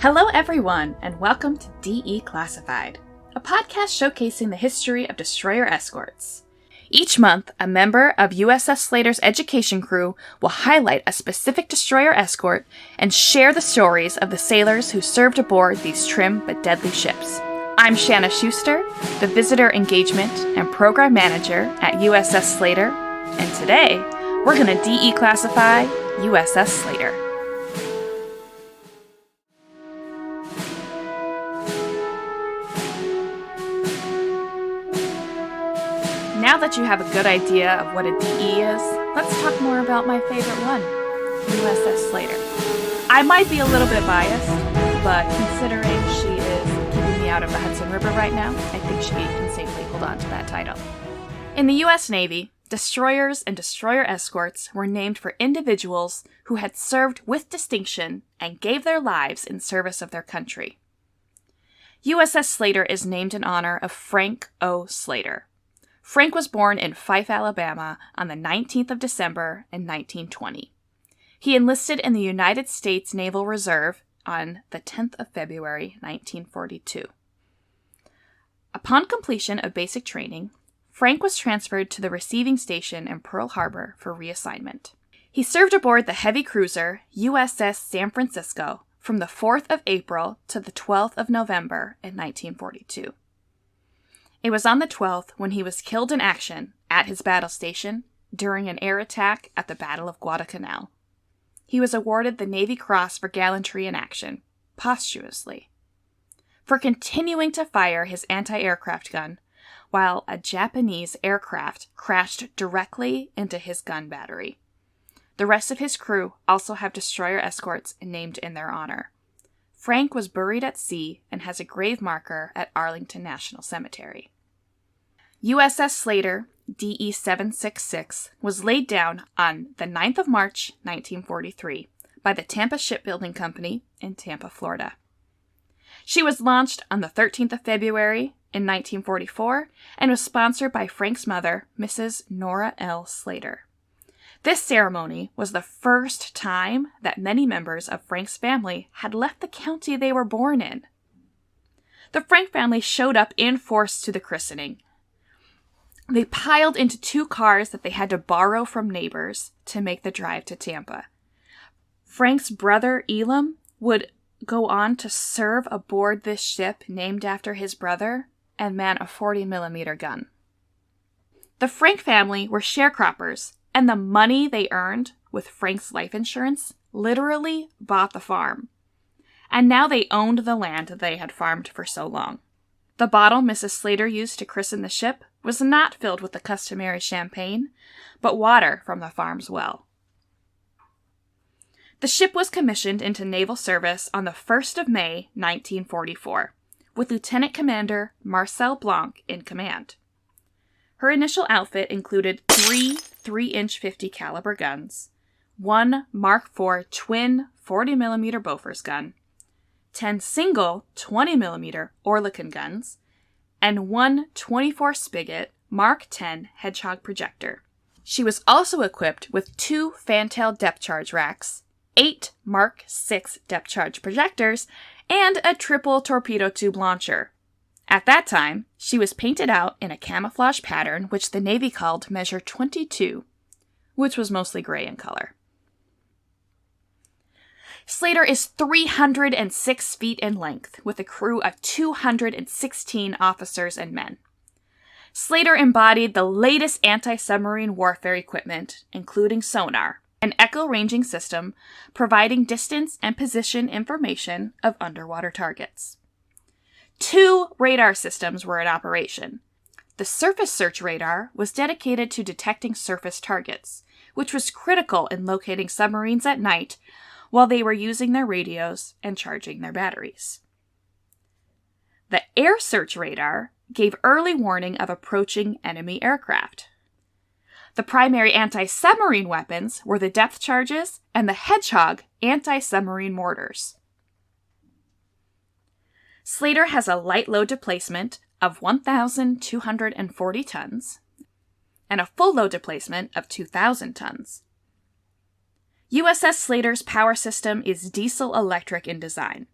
Hello everyone, and welcome to DE Classified, a podcast showcasing the history of destroyer escorts. Each month, a member of USS SLATER's education crew will highlight a specific destroyer escort and share the stories of the sailors who served aboard these trim but deadly ships. I'm Shanna Schuster, the Visitor Engagement and Program Manager at USS SLATER, and today, we're going to DE classify USS SLATER. Now that you have a good idea of what a DE is, let's talk more about my favorite one, USS SLATER. I might be a little bit biased, but considering she is keeping me out of the Hudson River right now, I think she can safely hold on to that title. In the U.S. Navy, destroyers and destroyer escorts were named for individuals who had served with distinction and gave their lives in service of their country. USS SLATER is named in honor of Frank O. Slater. Frank was born in Fife, Alabama on the 19th of December in 1920. He enlisted in the United States Naval Reserve on the 10th of February 1942. Upon completion of basic training, Frank was transferred to the receiving station in Pearl Harbor for reassignment. He served aboard the heavy cruiser USS San Francisco from the 4th of April to the 12th of November in 1942. It was on the 12th when he was killed in action at his battle station during an air attack at the Battle of Guadalcanal. He was awarded the Navy Cross for gallantry in action, posthumously, for continuing to fire his anti-aircraft gun while a Japanese aircraft crashed directly into his gun battery. The rest of his crew also have destroyer escorts named in their honor. Frank was buried at sea and has a grave marker at Arlington National Cemetery. USS SLATER DE 766 was laid down on the 9th of March, 1943, by the Tampa Shipbuilding Company in Tampa, Florida. She was launched on the 13th of February in 1944 and was sponsored by Frank's mother, Mrs. Nora L. Slater. This ceremony was the first time that many members of Frank's family had left the county they were born in. The Frank family showed up in force to the christening. They piled into 2 cars that they had to borrow from neighbors to make the drive to Tampa. Frank's brother, Elam, would go on to serve aboard this ship named after his brother and man a 40mm gun. The Frank family were sharecroppers, and the money they earned with Frank's life insurance literally bought the farm. And now they owned the land they had farmed for so long. The bottle Mrs. Slater used to christen the ship was not filled with the customary champagne, but water from the farm's well. The ship was commissioned into naval service on the 1st of May, 1944, with Lieutenant Commander Marcel Blanc in command. Her initial outfit included 3 3-inch 50 caliber guns, 1 Mark IV twin 40mm Bofors gun, 10 single 20mm Oerlikon guns, and 1 24 spigot Mark X Hedgehog projector. She was also equipped with 2 fantail depth charge racks, 8 Mark VI depth charge projectors, and a triple torpedo tube launcher. At that time, she was painted out in a camouflage pattern which the Navy called Measure 22, which was mostly gray in color. Slater is 306 feet in length, with a crew of 216 officers and men. Slater embodied the latest anti-submarine warfare equipment, including sonar, an echo-ranging system providing distance and position information of underwater targets. 2 radar systems were in operation. The surface search radar was dedicated to detecting surface targets, which was critical in locating submarines at night while they were using their radios and charging their batteries. The air search radar gave early warning of approaching enemy aircraft. The primary anti-submarine weapons were the depth charges and the Hedgehog anti-submarine mortars. Slater has a light load displacement of 1,240 tons and a full load displacement of 2,000 tons. USS SLATER's power system is diesel-electric in design.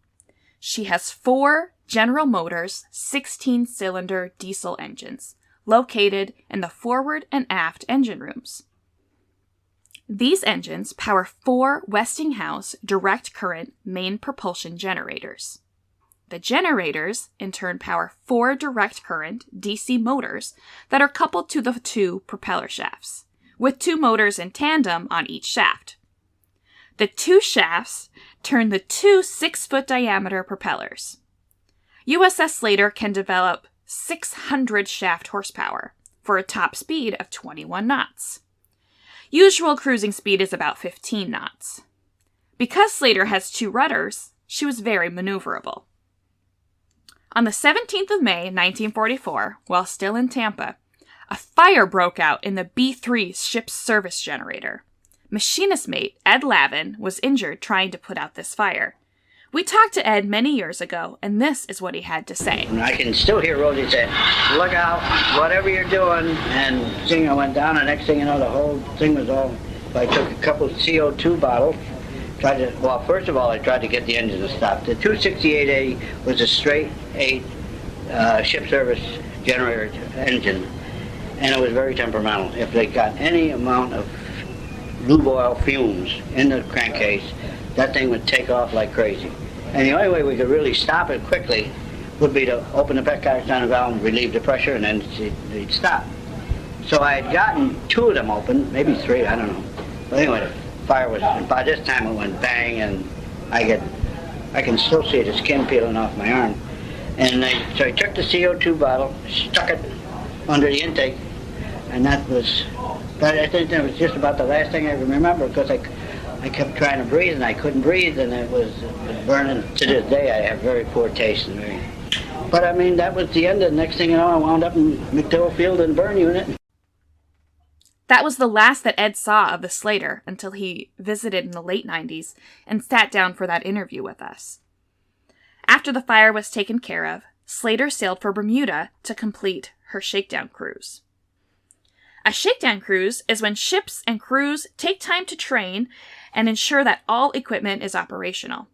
she has 4 General Motors 16-cylinder diesel engines located in the forward and aft engine rooms. These engines power 4 Westinghouse direct current main propulsion generators. The generators, in turn, power 4 direct current DC motors that are coupled to the 2 propeller shafts, with 2 motors in tandem on each shaft. The 2 shafts turn the 2 6-foot diameter propellers. USS SLATER can develop 600 shaft horsepower for a top speed of 21 knots. Usual cruising speed is about 15 knots. Because SLATER has 2 rudders, she was very maneuverable. On the 17th of May, 1944, while still in Tampa, a fire broke out in the B-3 ship's service generator. Machinist mate Ed Lavin was injured trying to put out this fire. We talked to Ed many years ago, and this is what he had to say. I can still hear Rosie say, "Look out, whatever you're doing," and Singer went down, and next thing you know, the whole thing was all... I took a couple of CO2 bottles, first of all, I tried to get the engine to stop. The 268A was a straight 8 ship service generator engine, and it was very temperamental. If they got any amount of lube oil fumes in the crankcase, that thing would take off like crazy. And the only way we could really stop it quickly would be to open the Peck-Carson valve, relieve the pressure, and then they'd stop. So I had gotten 2 of them open, maybe 3, I don't know. But anyway, the fire was, by this time it went bang, and I can still see the skin peeling off my arm. And so I took the CO2 bottle, stuck it under the intake, and I think that was just about the last thing I can remember, because I kept trying to breathe and I couldn't breathe, and it was burning. To this day I have very poor taste. But I mean, that was the end. The next thing you know, I wound up in McDowell Field in the burn unit. That was the last that Ed saw of the SLATER until he visited in the late 90s and sat down for that interview with us. After the fire was taken care of, SLATER sailed for Bermuda to complete her shakedown cruise. A shakedown cruise is when ships and crews take time to train and ensure that all equipment is operational.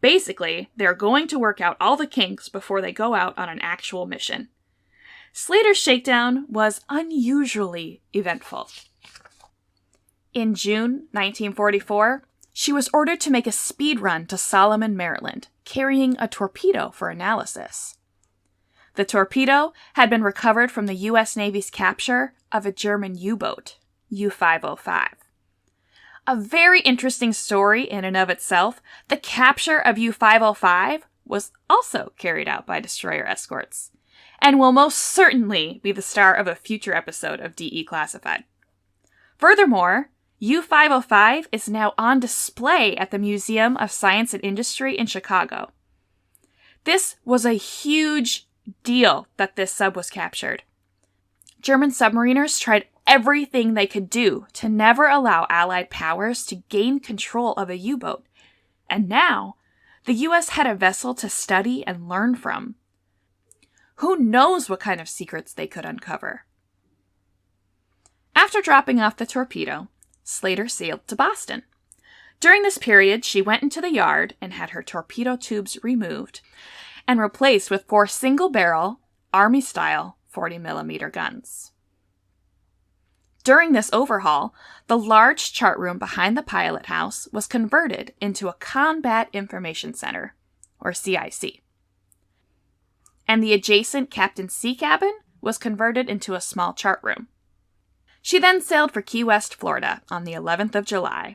Basically, they're going to work out all the kinks before they go out on an actual mission. SLATER's shakedown was unusually eventful. In June 1944, she was ordered to make a speed run to Solomon, Maryland, carrying a torpedo for analysis. The torpedo had been recovered from the U.S. Navy's capture of a German U-boat, U-505. A very interesting story in and of itself, the capture of U-505 was also carried out by destroyer escorts, and will most certainly be the star of a future episode of DE Classified. Furthermore, U-505 is now on display at the Museum of Science and Industry in Chicago. This was a huge deal that this sub was captured. German submariners tried everything they could do to never allow Allied powers to gain control of a U-boat, and now the U.S. had a vessel to study and learn from. Who knows what kind of secrets they could uncover? After dropping off the torpedo, SLATER sailed to Boston. During this period, she went into the yard and had her torpedo tubes removed and replaced with 4 single-barrel, Army-style 40mm guns. During this overhaul, the large chart room behind the pilot house was converted into a Combat Information Center, or CIC. And the adjacent Captain's Sea cabin was converted into a small chart room. She then sailed for Key West, Florida on the 11th of July,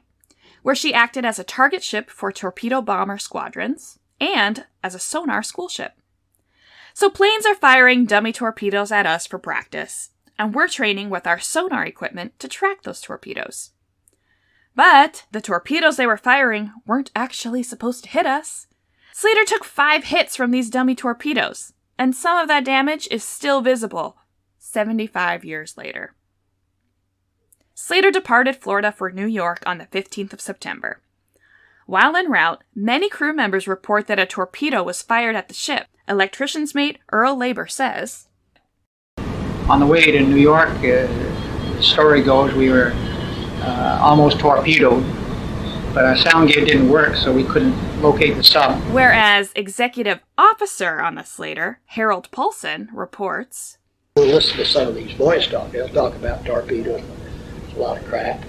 where she acted as a target ship for torpedo bomber squadrons and as a sonar school ship. So planes are firing dummy torpedoes at us for practice, and we're training with our sonar equipment to track those torpedoes. But the torpedoes they were firing weren't actually supposed to hit us. SLATER took 5 hits from these dummy torpedoes, and some of that damage is still visible 75 years later. SLATER departed Florida for New York on the 15th of September. While en route, many crew members report that a torpedo was fired at the ship. Electrician's mate Earl Labor says, "On the way to New York, the story goes we were almost torpedoed but our sound gear didn't work, so we couldn't locate the sub. Whereas executive officer on the Slater, Harold Paulson, reports, We'll listen to some of these boys talk. They'll talk about torpedoes. It's a lot of crap.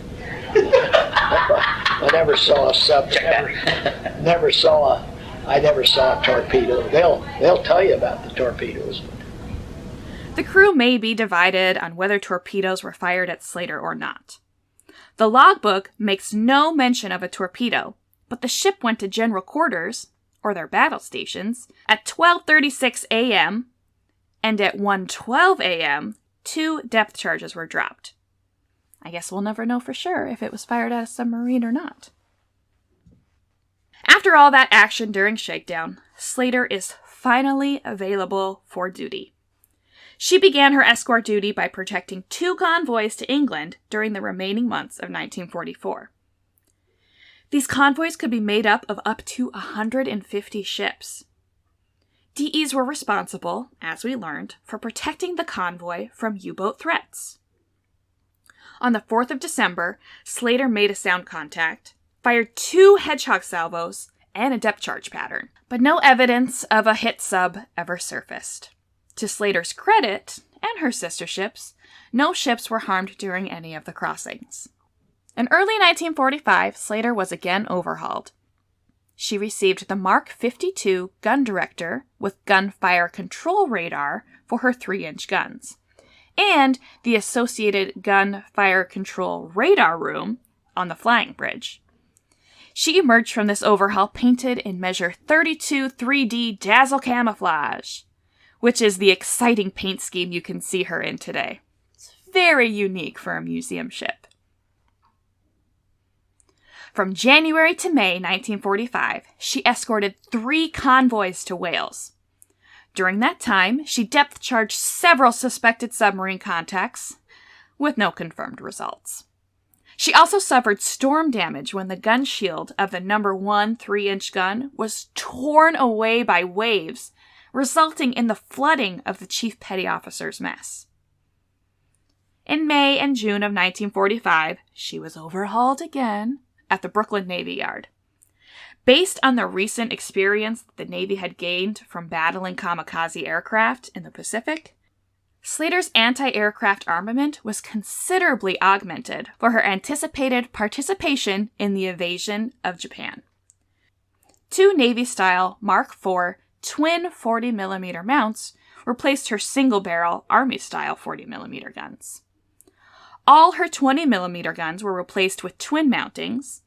I never saw a sub. I never saw a torpedo. They'll tell you about the torpedoes. the crew may be divided on whether torpedoes were fired at Slater or not. The logbook makes no mention of a torpedo, but the ship went to general quarters, or their battle stations, at 12:36 a.m., and at 1:12 a.m., 2 depth charges were dropped. I guess we'll never know for sure if it was fired at a submarine or not. After all that action during Shakedown, Slater is finally available for duty. She began her escort duty by protecting 2 convoys to England during the remaining months of 1944. These convoys could be made up to 150 ships. DEs were responsible, as we learned, for protecting the convoy from U-boat threats. On the 4th of December, Slater made a sound contact, fired 2 Hedgehog salvos, and a depth charge pattern, but no evidence of a hit sub ever surfaced. To Slater's credit, and her sister ships, no ships were harmed during any of the crossings. In early 1945, Slater was again overhauled. She received the Mark 52 gun director with gunfire control radar for her 3-inch guns, and the associated gunfire control radar room on the flying bridge. She emerged from this overhaul painted in Measure 32 3D Dazzle Camouflage, which is the exciting paint scheme you can see her in today. It's very unique for a museum ship. From January to May 1945, she escorted 3 convoys to Wales. During that time, she depth charged several suspected submarine contacts, with no confirmed results. She also suffered storm damage when the gun shield of the No. 1 3-inch gun was torn away by waves, resulting in the flooding of the Chief Petty Officer's mess. In May and June of 1945, she was overhauled again at the Brooklyn Navy Yard. Based on the recent experience the Navy had gained from battling kamikaze aircraft in the Pacific, Slater's anti-aircraft armament was considerably augmented for her anticipated participation in the invasion of Japan. 2 Navy-style Mark IV twin 40mm mounts replaced her single-barrel Army-style 40mm guns. All her 20mm guns were replaced with twin mountings,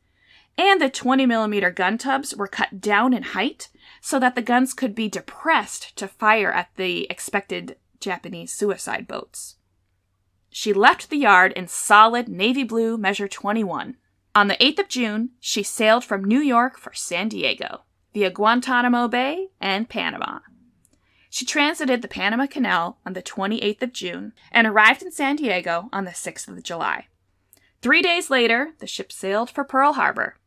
and the 20mm gun tubs were cut down in height so that the guns could be depressed to fire at the expected Japanese suicide boats. She left the yard in solid navy blue Measure 21. On the 8th of June, she sailed from New York for San Diego, via Guantanamo Bay and Panama. She transited the Panama Canal on the 28th of June and arrived in San Diego on the 6th of July. 3 days later, the ship sailed for Pearl Harbor.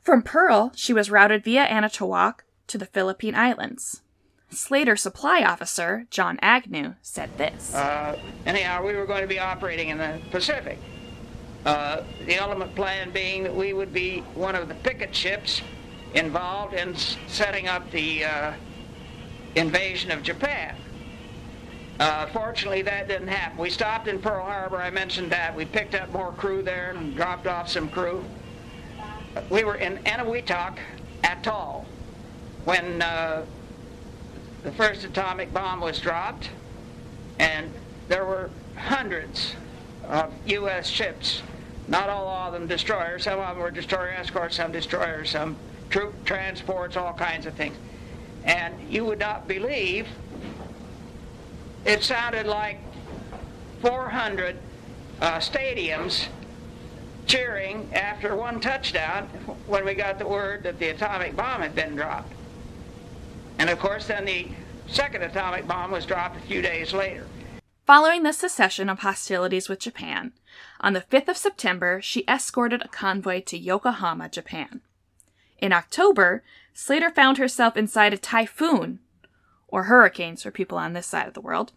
From Pearl, she was routed via Anatowoc to the Philippine Islands. Slater supply officer John Agnew said this. Anyhow, we were going to be operating in the Pacific. The ultimate plan being that we would be one of the picket ships involved in setting up the invasion of Japan. Fortunately, that didn't happen. We stopped in Pearl Harbor, I mentioned that. We picked up more crew there and dropped off some crew. We were in Eniwetok Atoll when the first atomic bomb was dropped, and there were hundreds of U.S. ships, not all of them destroyers. Some of them were destroyer escorts, some destroyers, some troop transports, all kinds of things. And you would not believe, it sounded like 400 stadiums cheering after one touchdown when we got the word that the atomic bomb had been dropped. And of course, then the second atomic bomb was dropped a few days later. Following the cessation of hostilities with Japan, on the 5th of September, she escorted a convoy to Yokohama, Japan. In October, Slater found herself inside a typhoon, or hurricanes for people on this side of the world.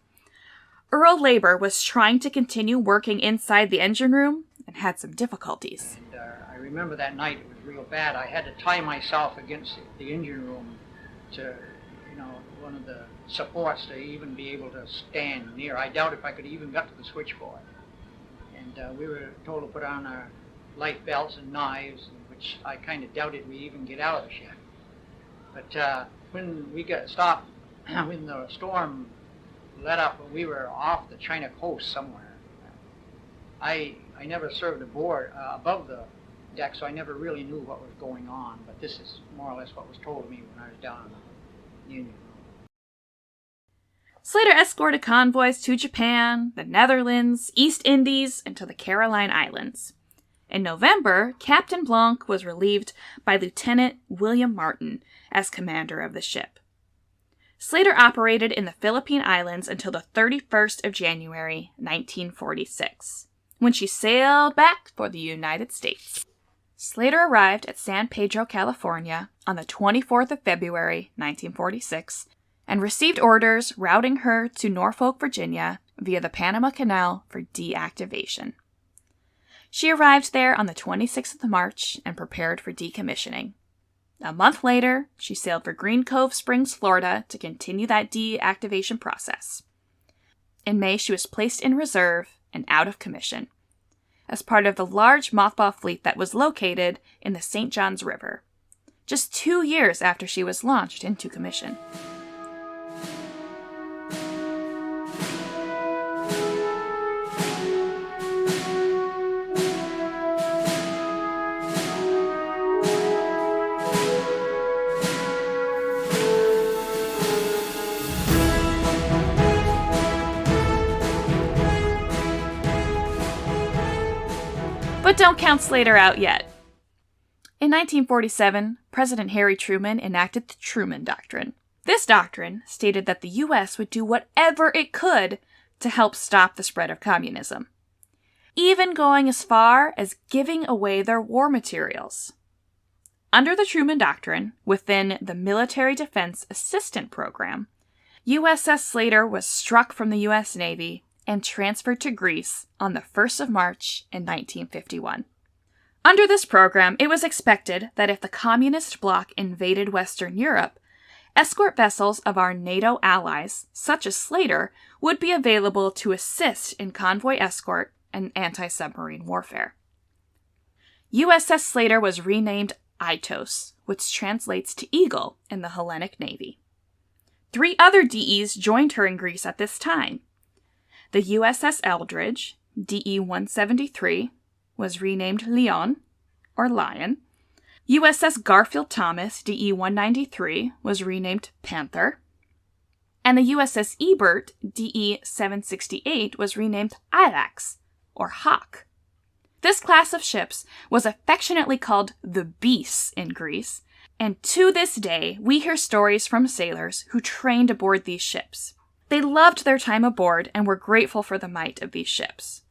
Earl Labor was trying to continue working inside the engine room and had some difficulties. And I remember that night, it was real bad. I had to tie myself against the engine room to, one of the supports to even be able to stand near. I doubt if I could even get to the switchboard. And we were told to put on our life belts and knives, which I kind of doubted we even get out of the ship. But when we got stopped, when the storm let up, we were off the China coast somewhere. I never served aboard above the deck, so I never really knew what was going on, but this is more or less what was told to me when I was down on the Union Room. Slater escorted convoys to Japan, the Netherlands, East Indies, and to the Caroline Islands. In November, Captain Blanc was relieved by Lieutenant William Martin as commander of the ship. Slater operated in the Philippine Islands until the 31st of January, 1946, when she sailed back for the United States. Slater arrived at San Pedro, California on the 24th of February, 1946, and received orders routing her to Norfolk, Virginia, via the Panama Canal for deactivation. She arrived there on the 26th of March and prepared for decommissioning. A month later, she sailed for Green Cove Springs, Florida, to continue that deactivation process. In May, she was placed in reserve and out of commission as part of the large mothball fleet that was located in the St. Johns River, just 2 years after she was launched into commission. But don't count Slater out yet. In 1947, President Harry Truman enacted the Truman Doctrine. This doctrine stated that the U.S. would do whatever it could to help stop the spread of communism, even going as far as giving away their war materials. Under the Truman Doctrine, within the Military Defense Assistant Program, USS SLATER was struck from the U.S. Navy and transferred to Greece on the 1st of March in 1951. Under this program, it was expected that if the communist bloc invaded Western Europe, escort vessels of our NATO allies, such as SLATER, would be available to assist in convoy escort and anti-submarine warfare. USS SLATER was renamed Itos, which translates to Eagle in the Hellenic Navy. 3 other DEs joined her in Greece at this time. The USS Eldridge, DE-173, was renamed Lion, or Lion. USS Garfield Thomas, DE-193, was renamed Panther. And the USS Ebert, DE-768, was renamed Ilax, or Hawk. This class of ships was affectionately called the Beasts in Greece, and to this day, we hear stories from sailors who trained aboard these ships. They loved their time aboard and were grateful for the might of these ships.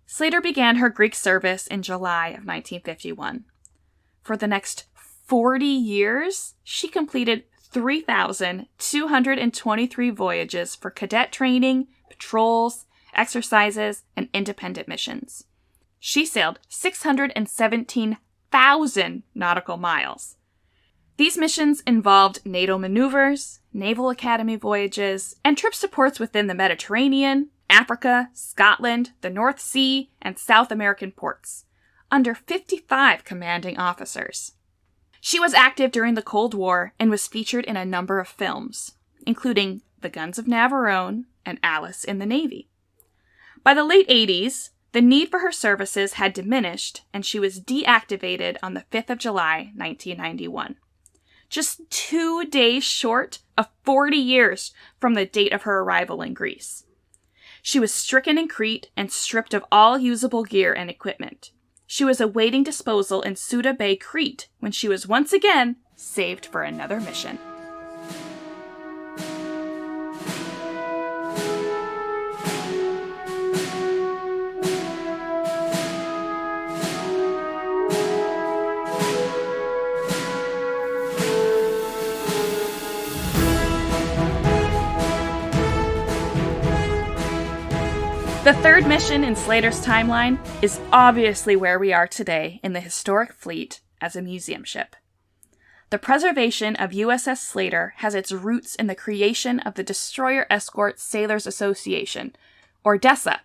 Slater began her Greek service in July of 1951. For the next 40 years, she completed 3,223 voyages for cadet training, patrols, exercises, and independent missions. She sailed 617,000 nautical miles. These missions involved NATO maneuvers, Naval Academy voyages, and trip supports within the Mediterranean, Africa, Scotland, the North Sea, and South American ports, under 55 commanding officers. She was active during the Cold War and was featured in a number of films, including The Guns of Navarone and Alice in the Navy. By the late 80s, the need for her services had diminished, and she was deactivated on the 5th of July, 1991. Just 2 days short of 40 years from the date of her arrival in Greece. She was stricken in Crete and stripped of all usable gear and equipment. She was awaiting disposal in Suda Bay, Crete, when she was once again saved for another mission. The third mission in Slater's timeline is obviously where we are today in the historic fleet as a museum ship. The preservation of USS Slater has its roots in the creation of the Destroyer Escort Sailors Association, or DESA.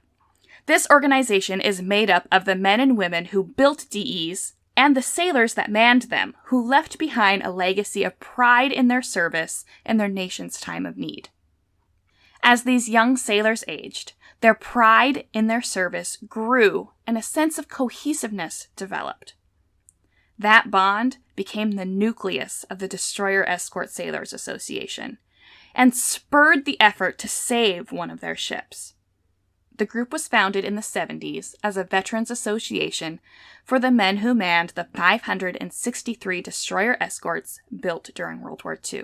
This organization is made up of the men and women who built DEs and the sailors that manned them, who left behind a legacy of pride in their service in their nation's time of need. As these young sailors aged, their pride in their service grew and a sense of cohesiveness developed. That bond became the nucleus of the Destroyer Escort Sailors Association and spurred the effort to save one of their ships. The group was founded in the 70s as a veterans association for the men who manned the 563 destroyer escorts built during World War II.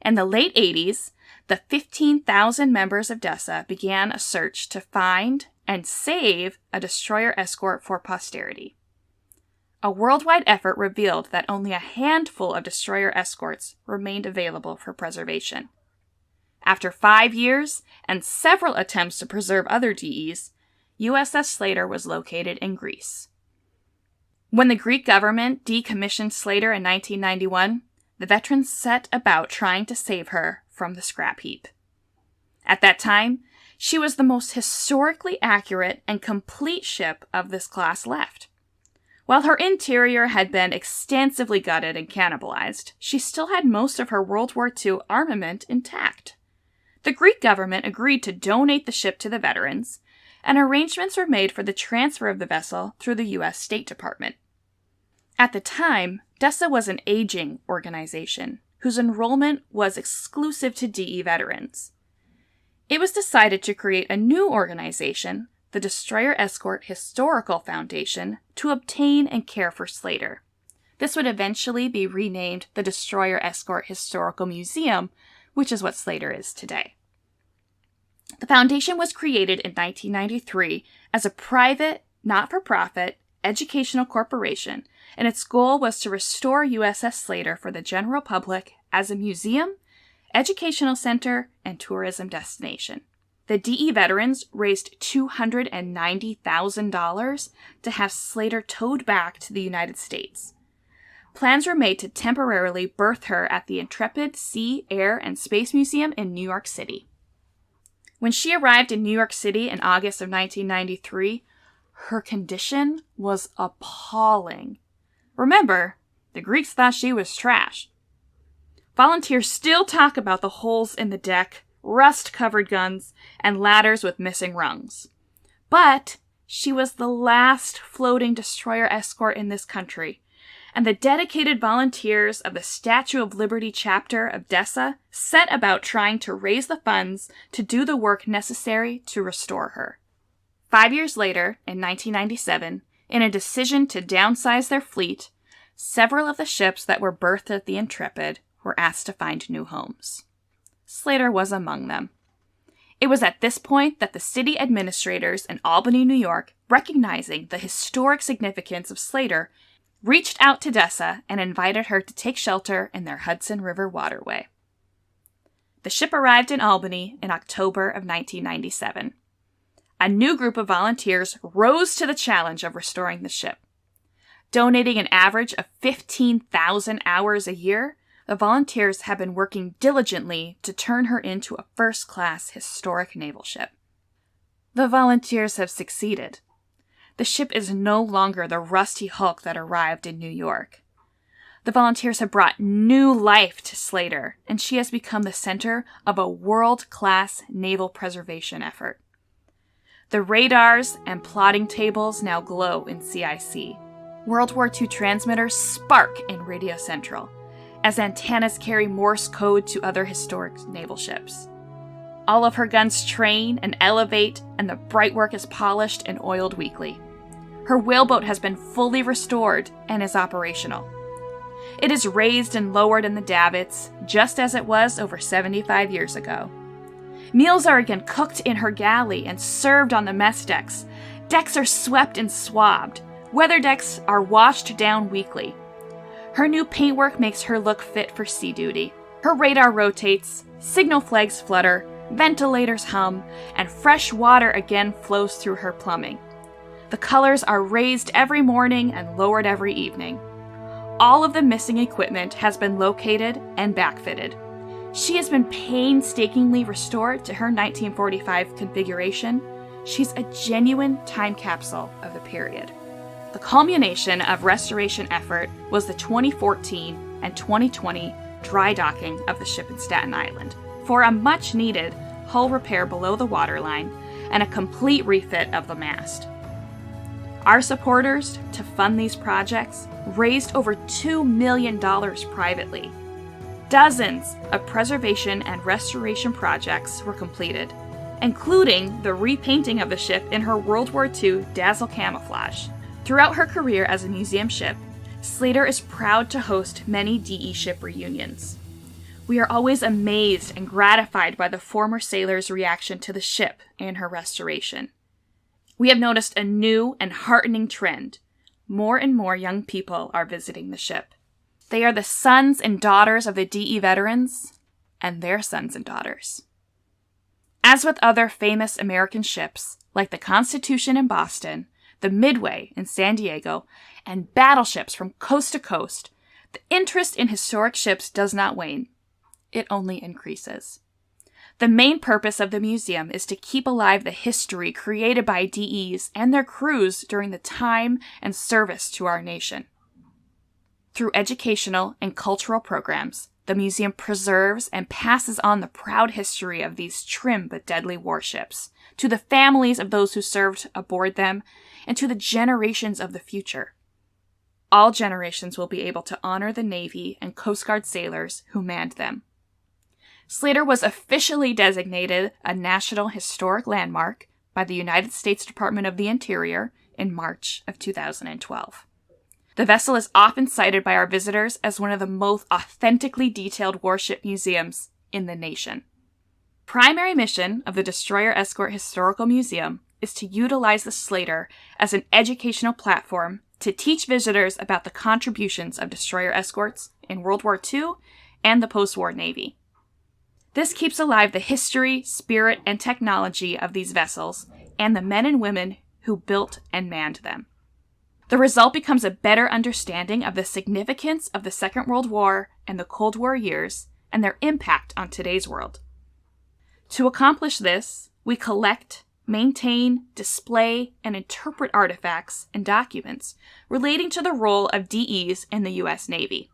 In the late 80s, the 15,000 members of DESA began a search to find and save a destroyer escort for posterity. A worldwide effort revealed that only a handful of destroyer escorts remained available for preservation. After 5 years and several attempts to preserve other DEs, USS Slater was located in Greece. When the Greek government decommissioned Slater in 1991, the veterans set about trying to save her from the scrap heap. At that time, she was the most historically accurate and complete ship of this class left. While her interior had been extensively gutted and cannibalized, she still had most of her World War II armament intact. The Greek government agreed to donate the ship to the veterans, and arrangements were made for the transfer of the vessel through the U.S. State Department. At the time, DESA was an aging organization whose enrollment was exclusive to DE veterans. It was decided to create a new organization, the Destroyer Escort Historical Foundation, to obtain and care for Slater. This would eventually be renamed the Destroyer Escort Historical Museum, which is what Slater is today. The foundation was created in 1993 as a private, not-for-profit, educational corporation, and its goal was to restore USS Slater for the general public as a museum, educational center, and tourism destination. The DE veterans raised $290,000 to have Slater towed back to the United States. Plans were made to temporarily berth her at the Intrepid Sea, Air, and Space Museum in New York City. When she arrived in New York City in August of 1993, her condition was appalling. Remember, the Greeks thought she was trash. Volunteers still talk about the holes in the deck, rust-covered guns, and ladders with missing rungs. But she was the last floating destroyer escort in this country, and the dedicated volunteers of the Statue of Liberty chapter of DESA set about trying to raise the funds to do the work necessary to restore her. 5 years later, in 1997, in a decision to downsize their fleet, several of the ships that were berthed at the Intrepid were asked to find new homes. Slater was among them. It was at this point that the city administrators in Albany, New York, recognizing the historic significance of Slater, reached out to DESA and invited her to take shelter in their Hudson River waterway. The ship arrived in Albany in October of 1997. A new group of volunteers rose to the challenge of restoring the ship. Donating an average of 15,000 hours a year, the volunteers have been working diligently to turn her into a first-class historic naval ship. The volunteers have succeeded. The ship is no longer the rusty hulk that arrived in New York. The volunteers have brought new life to Slater, and she has become the center of a world-class naval preservation effort. The radars and plotting tables now glow in CIC. World War II transmitters spark in Radio Central, as antennas carry Morse code to other historic naval ships. All of her guns train and elevate, and the brightwork is polished and oiled weekly. Her whaleboat has been fully restored and is operational. It is raised and lowered in the davits, just as it was over 75 years ago. Meals are again cooked in her galley and served on the mess decks. Decks are swept and swabbed. Weather decks are washed down weekly. Her new paintwork makes her look fit for sea duty. Her radar rotates, signal flags flutter, ventilators hum, and fresh water again flows through her plumbing. The colors are raised every morning and lowered every evening. All of the missing equipment has been located and backfitted. She has been painstakingly restored to her 1945 configuration. She's a genuine time capsule of the period. The culmination of restoration effort was the 2014 and 2020 dry docking of the ship in Staten Island for a much-needed hull repair below the waterline and a complete refit of the mast. Our supporters, to fund these projects, raised over $2 million privately. Dozens of preservation and restoration projects were completed, including the repainting of the ship in her World War II dazzle camouflage. Throughout her career as a museum ship, Slater is proud to host many DE ship reunions. We are always amazed and gratified by the former sailors' reaction to the ship and her restoration. We have noticed a new and heartening trend. More and more young people are visiting the ship. They are the sons and daughters of the DE veterans and their sons and daughters. As with other famous American ships, like the Constitution in Boston, the Midway in San Diego, and battleships from coast to coast, the interest in historic ships does not wane. It only increases. The main purpose of the museum is to keep alive the history created by DEs and their crews during the time and service to our nation. Through educational and cultural programs, the museum preserves and passes on the proud history of these trim but deadly warships to the families of those who served aboard them and to the generations of the future. All generations will be able to honor the Navy and Coast Guard sailors who manned them. Slater was officially designated a National Historic Landmark by the United States Department of the Interior in March of 2012. The vessel is often cited by our visitors as one of the most authentically detailed warship museums in the nation. Primary mission of the Destroyer Escort Historical Museum is to utilize the Slater as an educational platform to teach visitors about the contributions of destroyer escorts in World War II and the post-war Navy. This keeps alive the history, spirit, and technology of these vessels and the men and women who built and manned them. The result becomes a better understanding of the significance of the Second World War and the Cold War years and their impact on today's world. To accomplish this, we collect, maintain, display, and interpret artifacts and documents relating to the role of DEs in the U.S. Navy.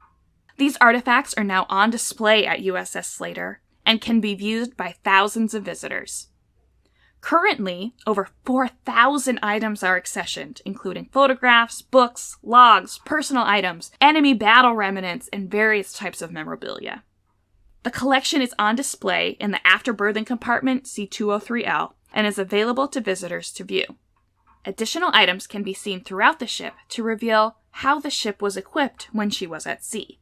These artifacts are now on display at USS SLATER and can be viewed by thousands of visitors. Currently, over 4,000 items are accessioned, including photographs, books, logs, personal items, enemy battle remnants, and various types of memorabilia. The collection is on display in the after-berthing compartment C203L and is available to visitors to view. Additional items can be seen throughout the ship to reveal how the ship was equipped when she was at sea.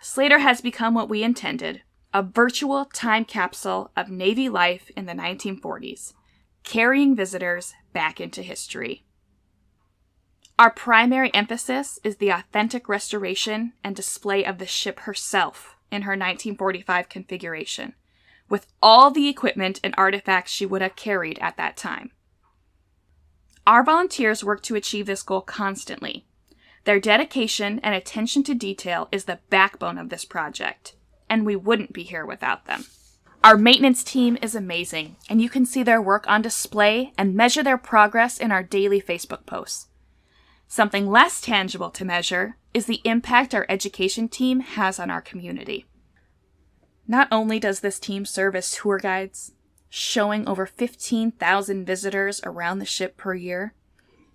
Slater has become what we intended, a virtual time capsule of Navy life in the 1940s, carrying visitors back into history. Our primary emphasis is the authentic restoration and display of the ship herself in her 1945 configuration, with all the equipment and artifacts she would have carried at that time. Our volunteers work to achieve this goal constantly. Their dedication and attention to detail is the backbone of this project, and we wouldn't be here without them. Our maintenance team is amazing, and you can see their work on display and measure their progress in our daily Facebook posts. Something less tangible to measure is the impact our education team has on our community. Not only does this team serve as tour guides, showing over 15,000 visitors around the ship per year,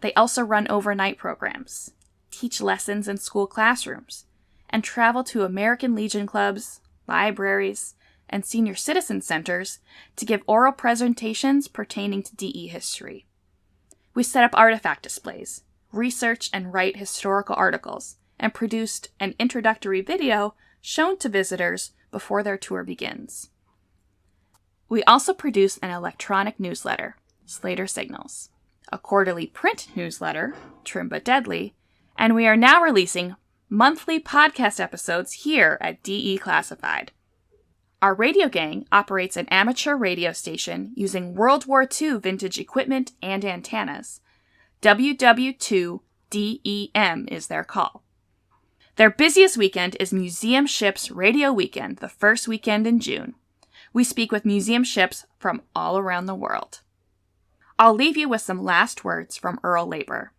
they also run overnight programs, teach lessons in school classrooms, and travel to American Legion clubs, libraries, and senior citizen centers to give oral presentations pertaining to DE history. We set up artifact displays, research and write historical articles, and produced an introductory video shown to visitors before their tour begins. We also produce an electronic newsletter, Slater Signals, a quarterly print newsletter, Trim But Deadly, and we are now releasing monthly podcast episodes here at DE Classified. Our radio gang operates an amateur radio station using World War II vintage equipment and antennas. WW2DEM is their call. Their busiest weekend is Museum Ships Radio Weekend, the first weekend in June. We speak with museum ships from all around the world. I'll leave you with some last words from Earl Labor,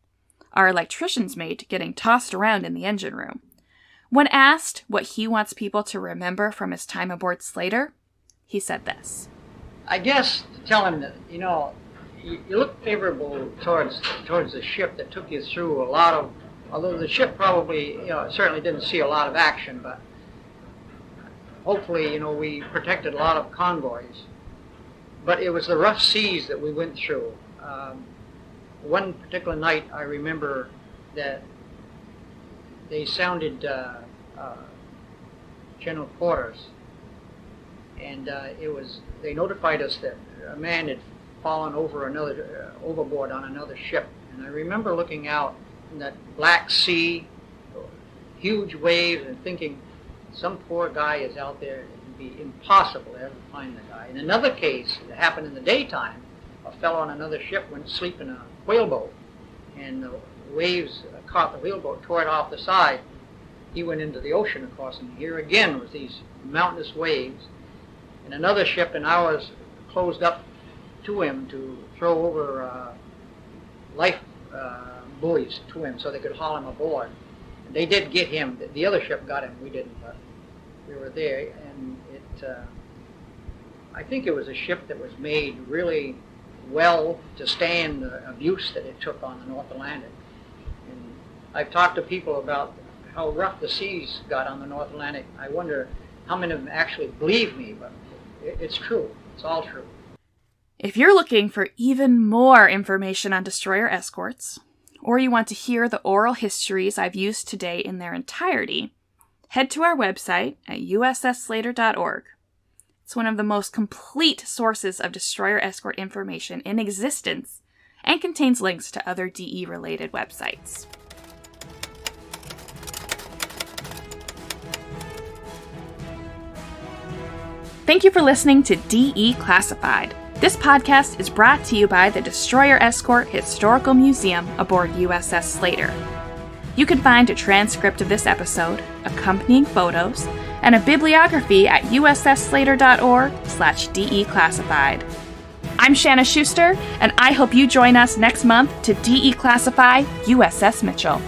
our electrician's mate getting tossed around in the engine room. When asked what he wants people to remember from his time aboard Slater, he said this. I guess to tell him that, you look favorable towards the ship that took you through a lot of, although the ship probably, certainly didn't see a lot of action, but hopefully, we protected a lot of convoys. But it was the rough seas that we went through. One particular night, I remember that they sounded general quarters, and they notified us that a man had fallen overboard on another ship. And I remember looking out in that black sea, huge waves, and thinking, some poor guy is out there. It would be impossible to ever find the guy. In another case, that happened in the daytime, a fellow on another ship went to sleep in a whaleboat, and the waves caught the whaleboat, tore it off the side. He went into the ocean, of course, and here again was these mountainous waves. And another ship and ours closed up to him to throw over life buoys to him so they could haul him aboard. And they did get him. The other ship got him. We didn't, but we were there. And I think it was a ship that was made really well to stand the abuse that it took on the North Atlantic. And I've talked to people about how rough the seas got on the North Atlantic. I wonder how many of them actually believe me, but it's true. It's all true. If you're looking for even more information on destroyer escorts, or you want to hear the oral histories I've used today in their entirety, head to our website at ussslater.org. It's one of the most complete sources of destroyer escort information in existence and contains links to other DE-related websites. Thank you for listening to DE Classified. This podcast is brought to you by the Destroyer Escort Historical Museum aboard USS Slater. You can find a transcript of this episode, accompanying photos, and a bibliography at ussslater.org/DE-classified. I'm Shanna Schuster, and I hope you join us next month to DE Classify USS Mitchell.